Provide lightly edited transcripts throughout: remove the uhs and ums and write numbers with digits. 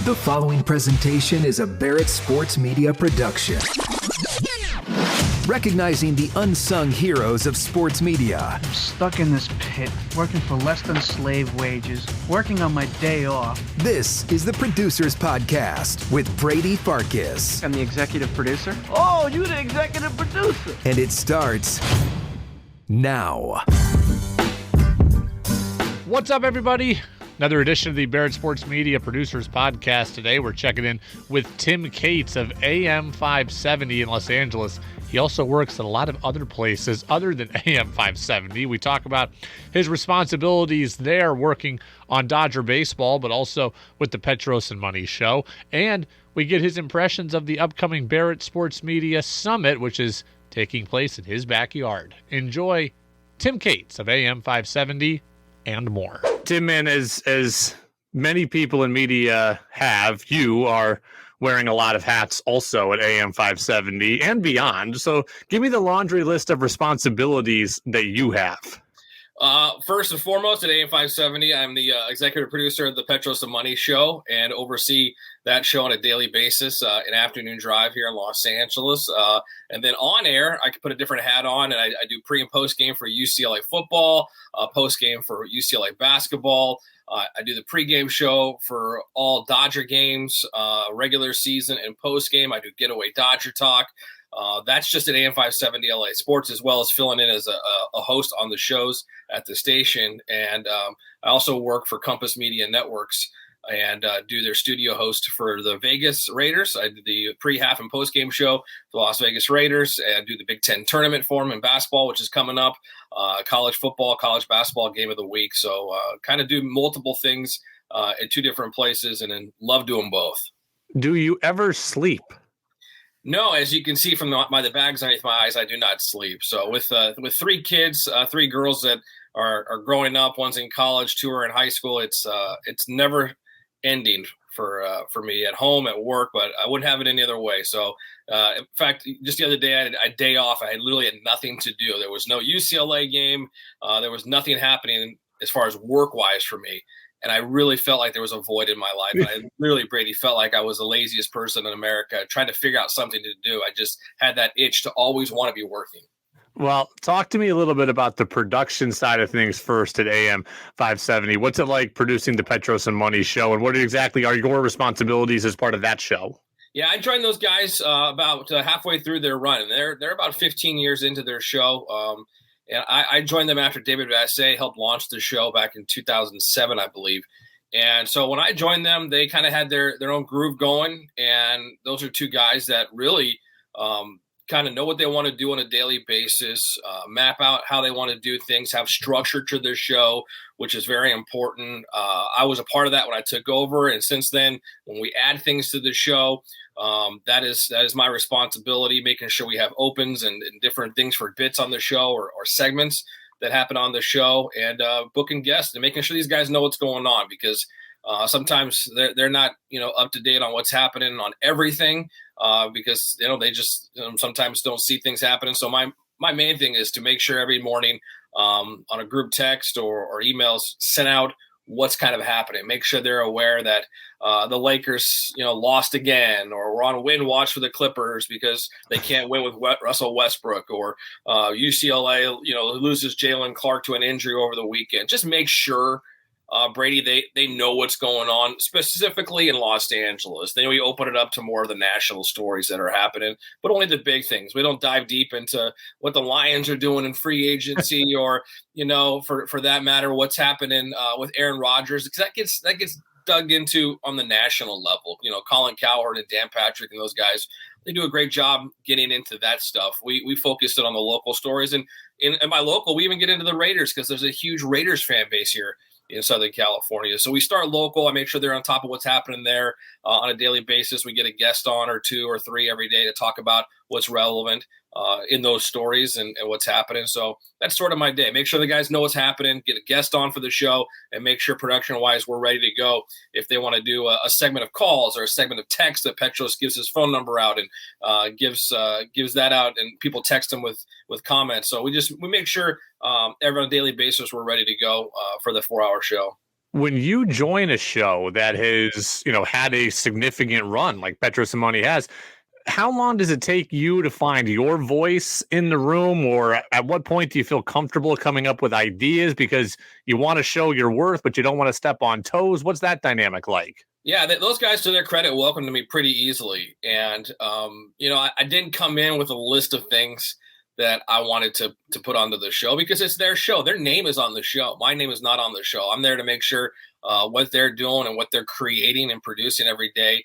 The following presentation is a Barrett Sports Media production. Recognizing the unsung heroes of sports media. I'm stuck in this pit, working for less than slave wages, working on my day off. This is the Producers Podcast with Brady Farkas. I'm the executive producer. Oh, you're the executive producer. And it starts now. What's up, everybody? Another edition of the Barrett Sports Media Producers Podcast. Today, we're checking in with Tim Cates of AM 570 in Los Angeles. He also works at a lot of other places other than AM 570. We talk about his responsibilities there working on Dodger baseball, but also with the Petros and Money show. And we get his impressions of the upcoming Barrett Sports Media Summit, which is taking place in his backyard. Enjoy Tim Cates of AM 570 and more. Tim, man, as many people in media have, you are wearing a lot of hats also at AM 570 and beyond. So give me the laundry list of responsibilities that you have. First and foremost, at AM 570, I'm the executive producer of the Petros and Money show and oversee that show on a daily basis, an afternoon drive here in Los Angeles. And then on air, I can put a different hat on, and I do pre and post game for UCLA football, post game for UCLA basketball. I do the pregame show for all Dodger games, regular season and post game. I do Getaway Dodger Talk. That's just at AM 570 LA Sports, as well as filling in as a host on the shows at the station. And I also work for Compass Media Networks and do their studio host for the Vegas Raiders. I do the pre-half and post-game show for the Las Vegas Raiders, and do the Big Ten tournament for them in basketball, which is coming up, college football, college basketball game of the week. So kind of do multiple things at two different places, and then love doing both. Do you ever sleep? No, as you can see from the bags underneath my eyes, I do not sleep. So with three kids, three girls that are growing up, one's in college, two are in high school. It's never ending for me at home, at work, but I wouldn't have it any other way. So in fact, just the other day, I had a day off. I literally had nothing to do. There was no UCLA game. There was nothing happening as far as work-wise for me. And I really felt like there was a void in my life. I literally, Brady, felt like I was the laziest person in America, trying to figure out something to do. I just had that itch to always want to be working. Well, talk to me a little bit about the production side of things first at AM 570. What's it like producing the Petros and Money show, and what exactly are your responsibilities as part of that show? Yeah, I joined those guys about halfway through their run, and they're about 15 years into their show. And I joined them after David Vassay helped launch the show back in 2007, I believe. And so when I joined them, they kind of had their own groove going. And those are two guys that really kind of know what they want to do on a daily basis, map out how they want to do things, have structure to their show, which is very important. I was a part of that when I took over. And since then, when we add things to the show, that is my responsibility, making sure we have opens and different things for bits on the show or segments that happen on the show, and booking guests and making sure these guys know what's going on, because sometimes they're not up to date on what's happening on everything, because they just sometimes don't see things happening. So my main thing is to make sure every morning on a group text or emails sent out what's kind of happening. Make sure they're aware that the Lakers, lost again, or we're on win watch for the Clippers because they can't win with Russell Westbrook, or UCLA, loses Jalen Clark to an injury over the weekend. Just make sure, Brady, they know what's going on, specifically in Los Angeles. Then we open it up to more of the national stories that are happening, but only the big things. We don't dive deep into what the Lions are doing in free agency, or for that matter, what's happening with Aaron Rodgers, because that gets dug into on the national level. Colin Cowherd and Dan Patrick and those guys, they do a great job getting into that stuff. We focused it on the local stories, and in my local, we even get into the Raiders because there's a huge Raiders fan base here in Southern California. So we start local. I make sure they're on top of what's happening there on a daily basis. We get a guest on, or two or three every day, to talk about what's relevant in those stories and what's happening. So that's sort of my day. Make sure the guys know what's happening, get a guest on for the show, and make sure production-wise we're ready to go. If they want to do a segment of calls or a segment of text, that Petros gives his phone number out and gives that out, and people text him with comments. So we make sure every on a daily basis we're ready to go for the 4-hour show. When you join a show that has, had a significant run like Petros and Money has, how long does it take you to find your voice in the room, or at what point do you feel comfortable coming up with ideas because you want to show your worth, but you don't want to step on toes? What's that dynamic like? Yeah, those guys, to their credit, welcomed me pretty easily. And, I didn't come in with a list of things that I wanted to put onto the show because it's their show. Their name is on the show. My name is not on the show. I'm there to make sure what they're doing and what they're creating and producing every day,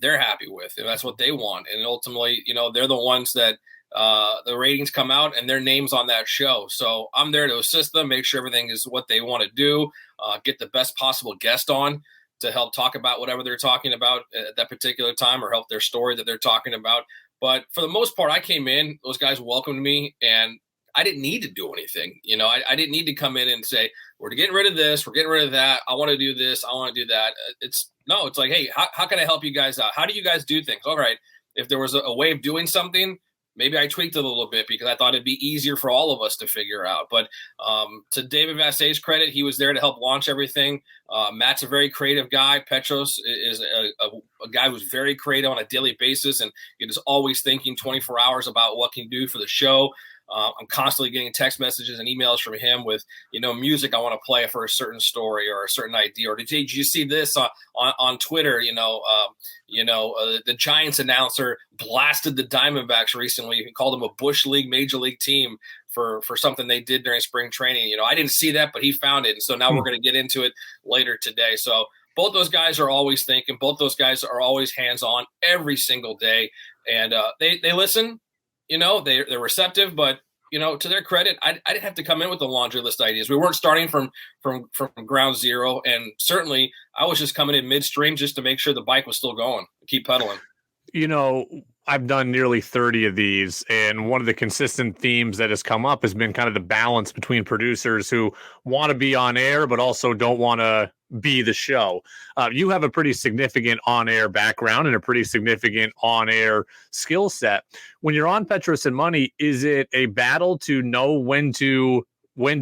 they're happy with. And that's what they want. And ultimately, they're the ones that the ratings come out and their name's on that show. So I'm there to assist them, make sure everything is what they want to do, get the best possible guest on to help talk about whatever they're talking about at that particular time or help their story that they're talking about. But for the most part, I came in, those guys welcomed me, and I didn't need to do anything. I didn't need to come in and say, we're getting rid of this, we're getting rid of that. I want to do this, I want to do that. It's like, hey, how can I help you guys out? How do you guys do things? All right. If there was a way of doing something, maybe I tweaked it a little bit because I thought it'd be easier for all of us to figure out. But to David Vassay's credit, he was there to help launch everything. Matt's a very creative guy. Petros is a guy who's very creative on a daily basis and is always thinking 24 hours about what can do for the show. I'm constantly getting text messages and emails from him with, music I want to play for a certain story or a certain idea. Or did you see this on Twitter? The Giants announcer blasted the Diamondbacks recently. He called them a Bush League Major League team for something they did during spring training. I didn't see that, but he found it. And so now we're going to get into it later today. So both those guys are always thinking. Both those guys are always hands-on every single day. And they listen. They're receptive, but to their credit, I didn't have to come in with a laundry list of ideas. We weren't starting from ground zero, and certainly I was just coming in midstream just to make sure the bike was still going, keep pedaling. I've done nearly 30 of these, and one of the consistent themes that has come up has been kind of the balance between producers who want to be on air but also don't want to be the show. You have a pretty significant on-air background and a pretty significant on-air skill set. When you're on Petros and Money, is it a battle to know when to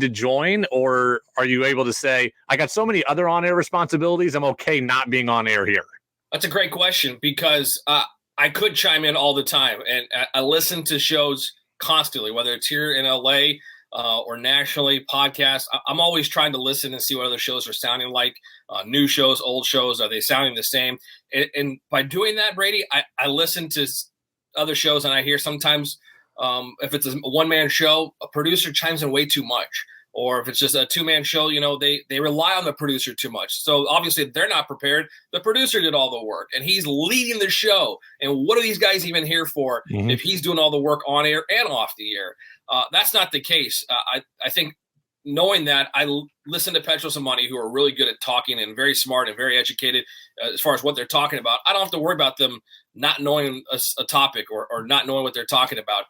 join, or are you able to say, I got so many other on-air responsibilities, I'm okay not being on air here? That's a great question because I could chime in all the time, and I listen to shows constantly, whether it's here in LA or nationally, podcasts. I'm always trying to listen and see what other shows are sounding like, new shows, old shows. Are they sounding the same? And by doing that, Brady, I listen to other shows, and I hear sometimes if it's a one-man show, a producer chimes in way too much. Or if it's just a two-man show, they rely on the producer too much. So obviously if they're not prepared, the producer did all the work and he's leading the show. And what are these guys even here for if he's doing all the work on air and off the air? That's not the case. I think knowing that, I listen to Petros and Money, who are really good at talking and very smart and very educated as far as what they're talking about. I don't have to worry about them not knowing a topic or not knowing what they're talking about.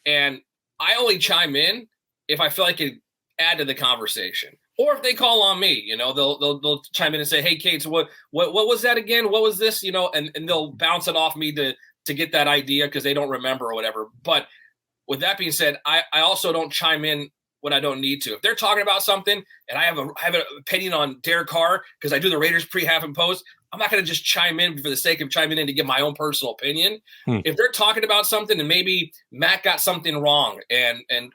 And I only chime in if I feel like it add to the conversation, or if they call on me, they'll chime in and say, "Hey, Kate, so what was that again? What was this?" And they'll bounce it off me to get that idea because they don't remember or whatever. But with that being said, I also don't chime in when I don't need to. If they're talking about something and I have an opinion on Derek Carr because I do the Raiders pre, half, and post, I'm not going to just chime in for the sake of chiming in to give my own personal opinion. If they're talking about something and maybe Matt got something wrong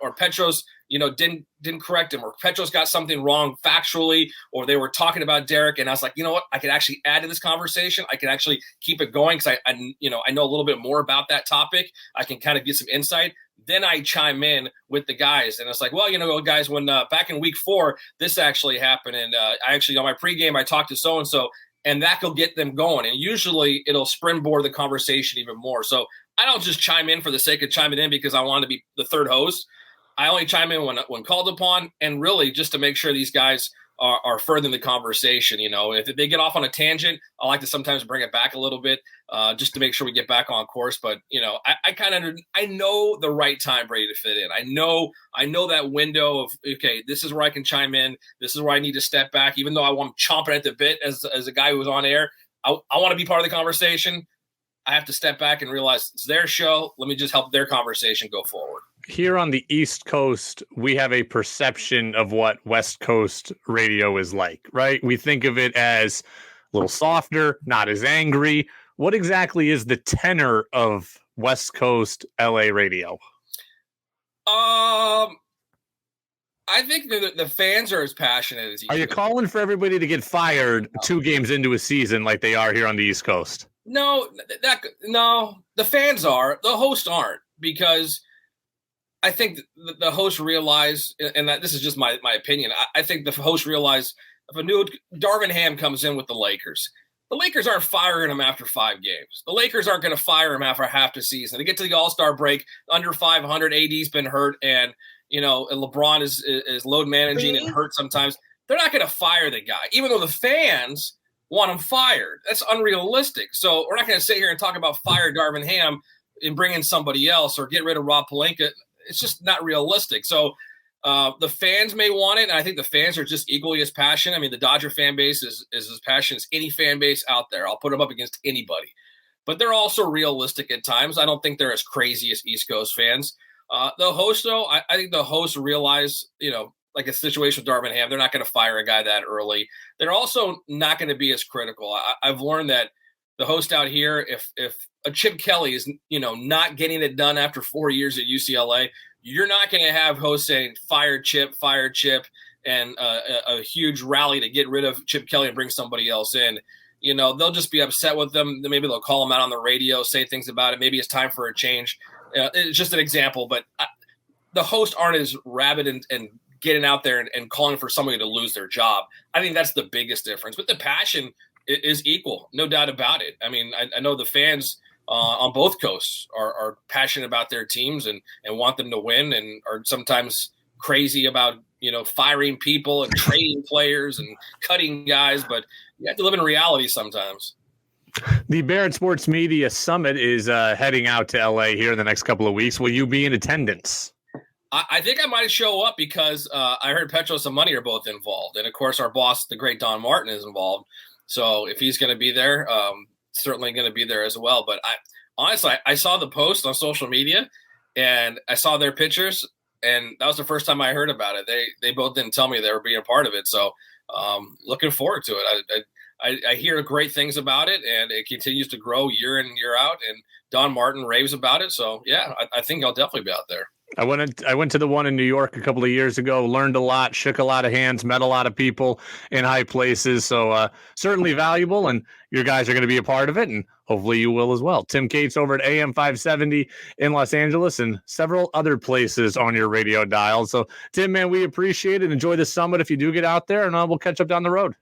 or Petros, didn't correct him, or Petros got something wrong factually, or they were talking about Derek, and I was like, you know what, I could actually add to this conversation. I can actually keep it going because I know a little bit more about that topic. I can kind of get some insight. Then I chime in with the guys, and it's like, well, guys, when back in week 4, this actually happened, and I actually on my pregame I talked to so and so. And that will get them going. And usually it'll springboard the conversation even more. So I don't just chime in for the sake of chiming in because I want to be the third host. I only chime in when called upon, and really just to make sure these guys are furthering the conversation. If they get off on a tangent, I like to sometimes bring it back a little bit just to make sure we get back on course. But, I know the right time, Brady, to fit in. I know that window of, okay, this is where I can chime in. This is where I need to step back, even though I'm chomping at the bit as a guy who was on air. I want to be part of the conversation. I have to step back and realize it's their show. Let me just help their conversation go forward. Here on the East Coast, we have a perception of what West Coast radio is like, right? We think of it as a little softer, not as angry. What exactly is the tenor of West Coast LA radio? I think the fans are as passionate as Are you calling for everybody to get fired 2 games into a season like they are here on the East Coast? No, the fans are. The hosts aren't, because I think the hosts realize, and that this is just my opinion, I think the hosts realize if a new Darvin Ham comes in with the Lakers aren't firing him after 5 games. The Lakers aren't going to fire him after half the season. They get to the All-Star break, under 500, AD's been hurt, and LeBron is load managing and hurt sometimes. They're not going to fire the guy, even though the fans want him fired. That's unrealistic. So we're not going to sit here and talk about fire Darvin Ham and bring in somebody else or get rid of Rob Pelinka. It's just not realistic. So the fans may want it, and I think the fans are just equally as passionate. I mean, the Dodger fan base is as passionate as any fan base out there. I'll put them up against anybody. But they're also realistic at times. I don't think they're as crazy as East Coast fans. The host, though, I think the hosts realize, like a situation with Darvin Ham, they're not going to fire a guy that early. They're also not going to be as critical. I've learned that the host out here, if a Chip Kelly is, not getting it done after 4 years at UCLA, you're not going to have hosts saying fire Chip, and a huge rally to get rid of Chip Kelly and bring somebody else in. They'll just be upset with them. Maybe they'll call him out on the radio, say things about it. Maybe it's time for a change. It's just an example, but the hosts aren't as rabid and getting out there and calling for somebody to lose their job. I think that's the biggest difference. But the passion is equal, no doubt about it. I mean, I know the fans on both coasts are passionate about their teams and want them to win, and are sometimes crazy about firing people and trading players and cutting guys. But you have to live in reality sometimes. The Barrett Sports Media Summit is heading out to LA here in the next couple of weeks. Will you be in attendance? I think I might show up because I heard Petros and Money are both involved. And, of course, our boss, the great Don Martin, is involved. So if he's going to be there, certainly going to be there as well. But I saw the post on social media, and I saw their pictures, and that was the first time I heard about it. They both didn't tell me they were being a part of it. So looking forward to it. I hear great things about it, and it continues to grow year in, year out. And Don Martin raves about it. So, yeah, I think I'll definitely be out there. I went to the one in New York a couple of years ago, learned a lot, shook a lot of hands, met a lot of people in high places. So certainly valuable, and your guys are going to be a part of it, and hopefully you will as well. Tim Cates over at AM 570 in Los Angeles and several other places on your radio dial. So, Tim, man, we appreciate it. Enjoy the summit if you do get out there, and we'll catch up down the road.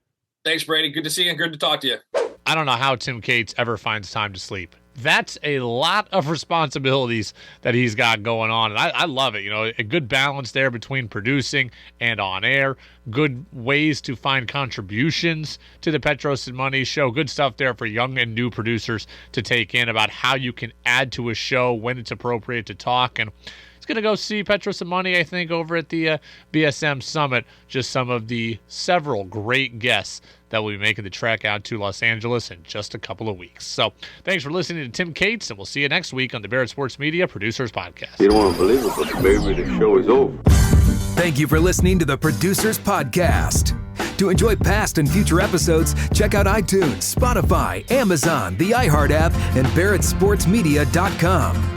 Thanks, Brady. Good to see you and good to talk to you. I don't know how Tim Cates ever finds time to sleep. That's a lot of responsibilities that he's got going on. And I love it. A good balance there between producing and on air. Good ways to find contributions to the Petros and Money show. Good stuff there for young and new producers to take in about how you can add to a show when it's appropriate to talk. And he's going to go see Petros and Money, I think, over at the BSM Summit. Just some of the several great guests that will be making the trek out to Los Angeles in just a couple of weeks. So thanks for listening to Tim Cates, and we'll see you next week on the Barrett Sports Media Producers Podcast. You don't want to believe it, but maybe the show is over. Thank you for listening to the Producers Podcast. To enjoy past and future episodes, check out iTunes, Spotify, Amazon, the iHeart app, and BarrettSportsMedia.com.